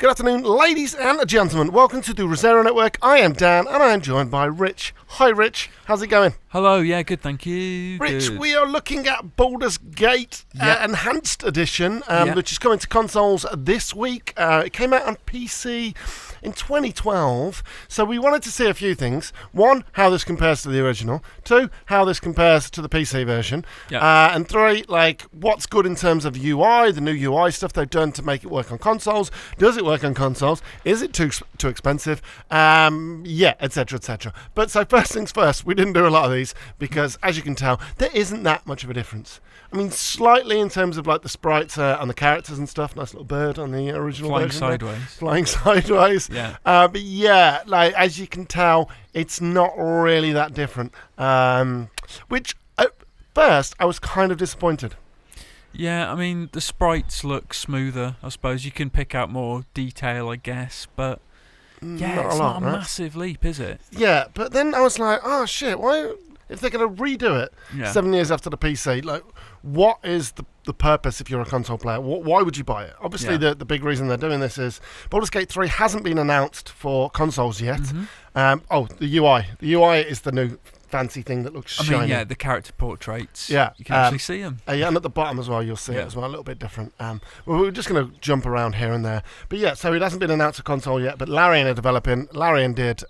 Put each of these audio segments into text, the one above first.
Good afternoon, ladies and gentlemen. Welcome to the Resero Network. I am Dan, and I am joined by Rich. Hi, Rich. How's it going? Hello. Yeah, good. Thank you. Rich, good. we are looking at Baldur's Gate Enhanced Edition, which is coming to consoles this week. It came out on PC in 2012. So we wanted to see a few things. One, how this compares to the original. Two, how this compares to the PC version. And three, like, what's good in terms of UI, the new UI stuff they've done to make it work on consoles. Does it work on consoles? Is it too expensive? Etc., etc. But so first things first, we didn't do a lot of these because, as you can tell, there isn't that much of a difference. I mean, slightly in terms of like the sprites and the characters and stuff. Nice little bird on the original version. Flying sideways. Yeah. But yeah, like as you can tell, it's not really that different. Which at first I was kind of disappointed. Yeah, I mean, the sprites look smoother, I suppose. You can pick out more detail, I guess, but yeah, it's not a massive leap, is it? Yeah, but then I was like, oh shit, why, if they're going to redo it 7 years after the PC, like, what is the purpose if you're a console player? Why would you buy it? Obviously, the big reason they're doing this is Baldur's Gate 3 hasn't been announced for consoles yet. The UI. The UI is the new fancy thing that looks shiny. I mean, yeah, the character portraits. Yeah. You can actually see them. And at the bottom as well, you'll see it as well, a little bit different. We're just going to jump around here and there. But yeah, so it hasn't been announced for console yet, but Larian are developing. Larian did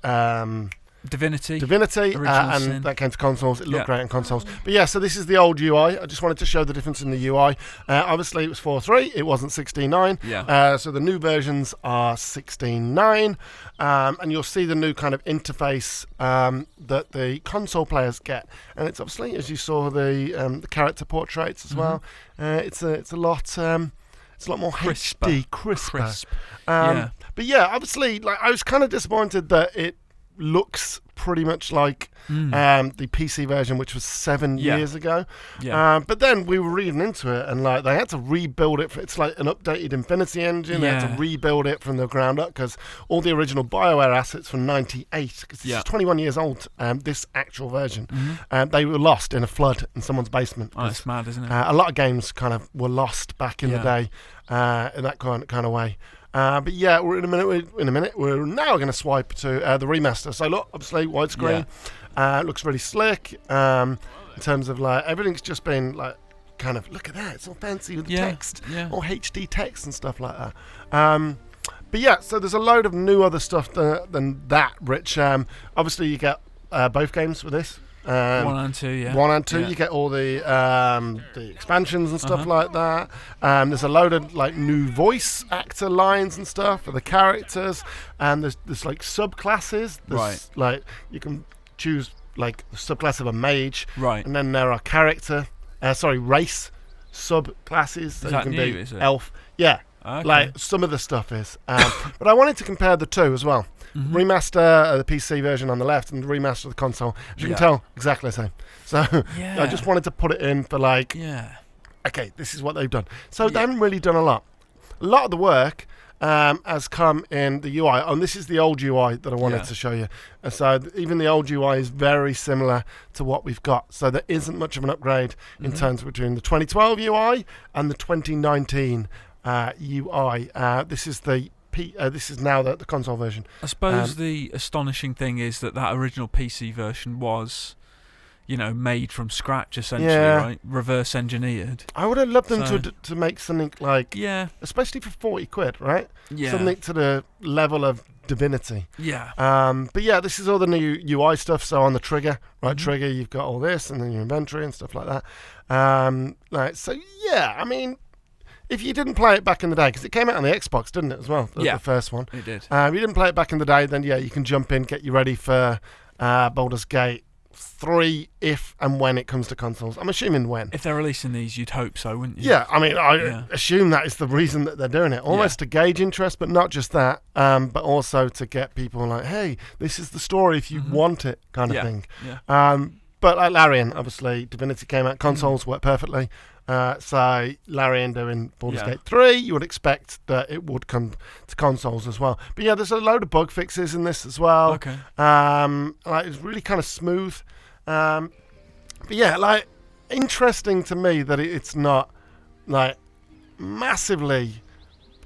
Divinity, and that came to consoles. It looked great on consoles. But yeah, so this is the old UI. I just wanted to show the difference in the UI. Obviously, it was 4.3. It wasn't 16.9. Yeah. So the new versions are 16.9. And you'll see the new kind of interface that the console players get. And it's obviously, as you saw, the character portraits as well. It's a lot more HD, crisper. But yeah, obviously, like I was kind of disappointed that it looks pretty much like the PC version, which was 7 years ago. But then we were reading into it, and like they had to rebuild it. It's like an updated Infinity engine. They had to rebuild it from the ground up because all the original BioWare assets from '98, because this is 21 years old. This actual version, they were lost in a flood in someone's basement. Oh, that's mad, isn't it? A lot of games kind of were lost back in the day in that kind of way. But yeah, we're in a minute. We're now going to swipe to the remaster. So look, obviously widescreen. Looks really slick. In terms of like everything's just been like kind of look at that. It's all fancy with the text, all HD text and stuff like that. But yeah, so there's a load of new other stuff than that. Rich. Obviously you get both games with this. 1 and 2, 1 and 2, you get all the expansions and stuff like that. There's a load of like new voice actor lines and stuff for the characters, and there's like subclasses. There's, like you can choose like the subclass of a mage, and then there are race subclasses. So is you can new, be is it? elf. Yeah. Okay. Like some of the stuff is, but I wanted to compare the two as well. Remaster the PC version on the left and remaster the console. As you can tell, exactly the same. So I just wanted to put it in for like, okay, this is what they've done. So they haven't really done a lot. A lot of the work has come in the UI. And this is the old UI that I wanted to show you. So even the old UI is very similar to what we've got. So there isn't much of an upgrade in terms between the 2012 UI and the 2019 UI. This is now the console version. I suppose the astonishing thing is that original PC version was, made from scratch essentially, right? Reverse engineered. I would have loved them to make something like, especially for 40 quid, right? Yeah. Something to the level of Divinity. Yeah. But yeah, this is all the new UI stuff. So on the trigger, trigger, you've got all this, and then your inventory and stuff like that. I mean, if you didn't play it back in the day, because it came out on the Xbox, didn't it, as well? The first one. It did. If you didn't play it back in the day, then you can jump in, get you ready for Baldur's Gate 3 if and when it comes to consoles. I'm assuming when. If they're releasing these, you'd hope so, wouldn't you? Yeah, I mean, I assume that is the reason that they're doing it. Almost to gauge interest, but not just that, but also to get people like, hey, this is the story if you want it kind of thing. Yeah. But like Larian, obviously, Divinity came out, consoles work perfectly. So Larian doing Baldur's Gate 3, you would expect that it would come to consoles as well. But yeah, there's a load of bug fixes in this as well. Okay. It's really kind of smooth. But yeah, like interesting to me that it's not like massively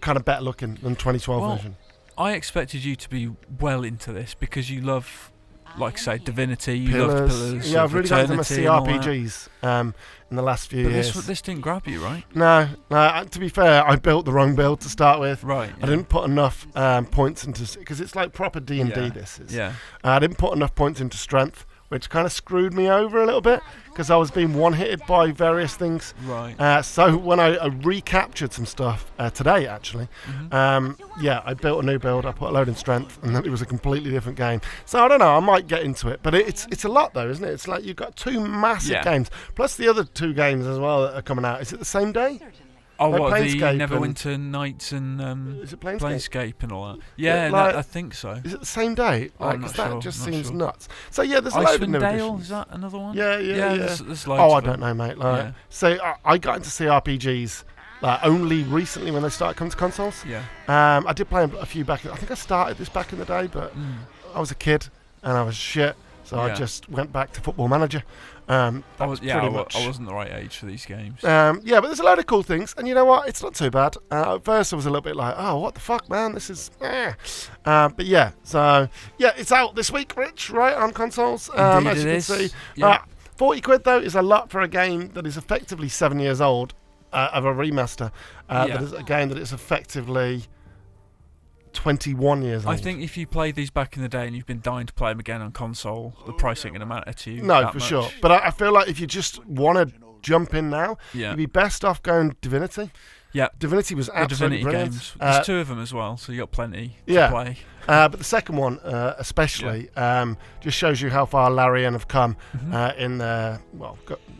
kind of better looking than 2012 version. I expected you to be well into this because you love, like say, Divinity. You love Pillars. Yeah, I've really got into my Eternity CRPGs in the last few years. This didn't grab you, right? No. To be fair, I built the wrong build to start with. Right. I didn't put enough points into, because it's like proper D&D. This is. Yeah. I didn't put enough points into strength, which kind of screwed me over a little bit because I was being one-hitted by various things. Right. So when I recaptured some stuff today, actually, I built a new build. I put a load in strength, and then it was a completely different game. So I don't know. I might get into it, but it's a lot though, isn't it? It's like you've got 2 massive games plus the other 2 games as well that are coming out. Is it the same day? Oh, like what, the Neverwinter Nights and is it Planescape and all that? Yeah, I think so. Is it the same day? I'm not sure. That just seems nuts. So yeah, there's a load of new editions. Is that another one? Yeah. There's loads I don't know, mate. So I got into CRPGs only recently when they started coming to consoles. Yeah. I did play a few back. I think I started this back in the day, but I was a kid and I was shit. So I just went back to Football Manager. I wasn't the right age for these games. But there's a load of cool things, and you know what? It's not too bad. At first, I was a little bit like, "Oh, what the fuck, man? This is." But yeah, so it's out this week, Rich, right on consoles. Indeed, as you can see, yeah. £40 though is a lot for a game that is effectively 7 years old of a remaster. That is a game that is effectively 21 years old. I think if you played these back in the day and you've been dying to play them again on console, the price ain't going to matter to you. No, for sure. But I feel like if you just want to jump in now, you'd be best off going Divinity. Yeah. Divinity was absolutely brilliant. Games. There's 2 of them as well, so you got plenty to play. But the second one, especially, just shows you how far Larian have come in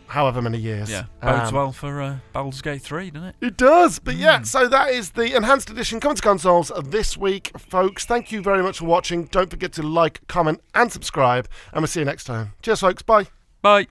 however many years. Yeah, bodes well for Baldur's Gate 3, doesn't it? It does, but so that is the Enhanced Edition coming to consoles this week, folks. Thank you very much for watching. Don't forget to like, comment, and subscribe, and we'll see you next time. Cheers, folks. Bye. Bye.